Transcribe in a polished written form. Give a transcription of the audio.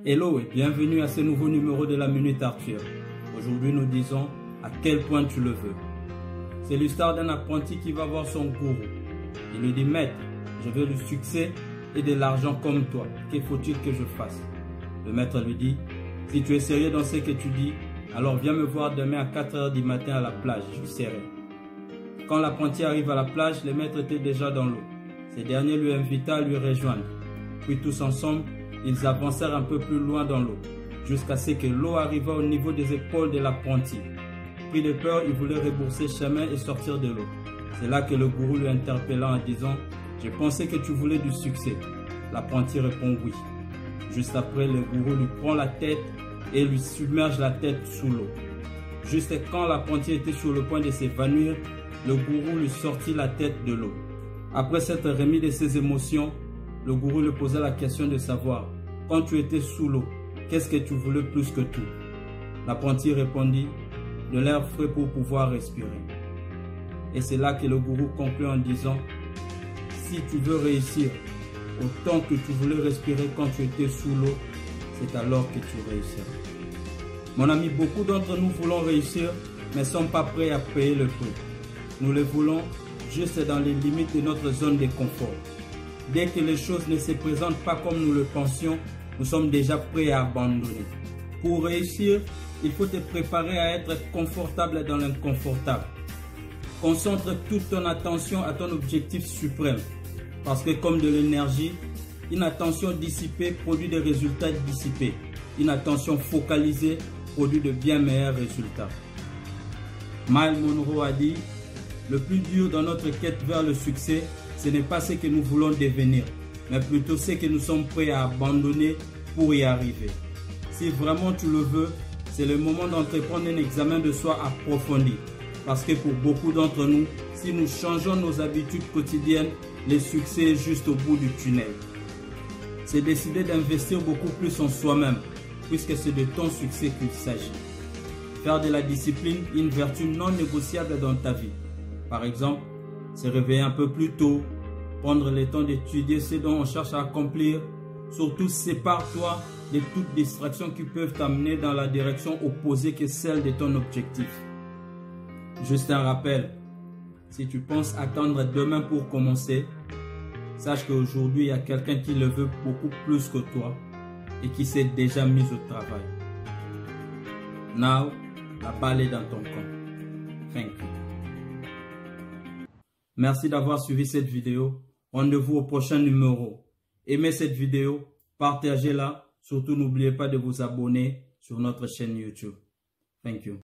Hello et bienvenue à ce nouveau numéro de la Minute Arthur. Aujourd'hui nous disons à quel point tu le veux. C'est l'histoire d'un apprenti qui va voir son gourou. Il lui dit: maître, je veux du succès et de l'argent comme toi. Que faut-il que je fasse? Le maître lui dit: si tu es sérieux dans ce que tu dis, alors viens me voir demain à 4 h du matin à la plage, je serai. Quand l'apprenti arrive à la plage, le maître était déjà dans l'eau. Ce dernier lui invita à lui rejoindre. Puis tous ensemble, ils avancèrent un peu plus loin dans l'eau, jusqu'à ce que l'eau arriva au niveau des épaules de l'apprenti. Pris de peur, il voulait rebourser chemin et sortir de l'eau. C'est là que le gourou lui interpella en disant: je pensais que tu voulais du succès. L'apprenti répond oui. Juste après, le gourou lui prend la tête et lui submerge la tête sous l'eau. Juste quand l'apprenti était sur le point de s'évanouir, le gourou lui sortit la tête de l'eau. Après s'être remis de ses émotions, le gourou lui posa la question de savoir: quand tu étais sous l'eau, qu'est-ce que tu voulais plus que tout? L'apprenti répondit: de l'air frais pour pouvoir respirer. Et c'est là que le gourou conclut en disant: si tu veux réussir autant que tu voulais respirer quand tu étais sous l'eau, c'est alors que tu réussiras. Mon ami, beaucoup d'entre nous voulons réussir, mais ne sommes pas prêts à payer le prix. Nous le voulons juste dans les limites de notre zone de confort. Dès que les choses ne se présentent pas comme nous le pensions, nous sommes déjà prêts à abandonner. Pour réussir, il faut te préparer à être confortable dans l'inconfortable. Concentre toute ton attention à ton objectif suprême. Parce que comme de l'énergie, une attention dissipée produit des résultats dissipés. Une attention focalisée produit de bien meilleurs résultats. Myles Munroe a dit: le plus dur dans notre quête vers le succès, ce n'est pas ce que nous voulons devenir, mais plutôt ce que nous sommes prêts à abandonner pour y arriver. Si vraiment tu le veux, c'est le moment d'entreprendre un examen de soi approfondi. Parce que pour beaucoup d'entre nous, si nous changeons nos habitudes quotidiennes, le succès est juste au bout du tunnel. C'est décider d'investir beaucoup plus en soi-même, puisque c'est de ton succès qu'il s'agit. Faire de la discipline une vertu non négociable dans ta vie. Par exemple, se réveiller un peu plus tôt, prendre le temps d'étudier ce dont on cherche à accomplir. Surtout, sépare-toi de toutes distractions qui peuvent t'amener dans la direction opposée que celle de ton objectif. Juste un rappel, si tu penses attendre demain pour commencer, sache qu'aujourd'hui, il y a quelqu'un qui le veut beaucoup plus que toi et qui s'est déjà mis au travail. Now, la balle est dans ton camp. Thank you. Merci d'avoir suivi cette vidéo. Rendez-vous au prochain numéro. Aimez cette vidéo, partagez-la. Surtout, n'oubliez pas de vous abonner sur notre chaîne YouTube. Thank you.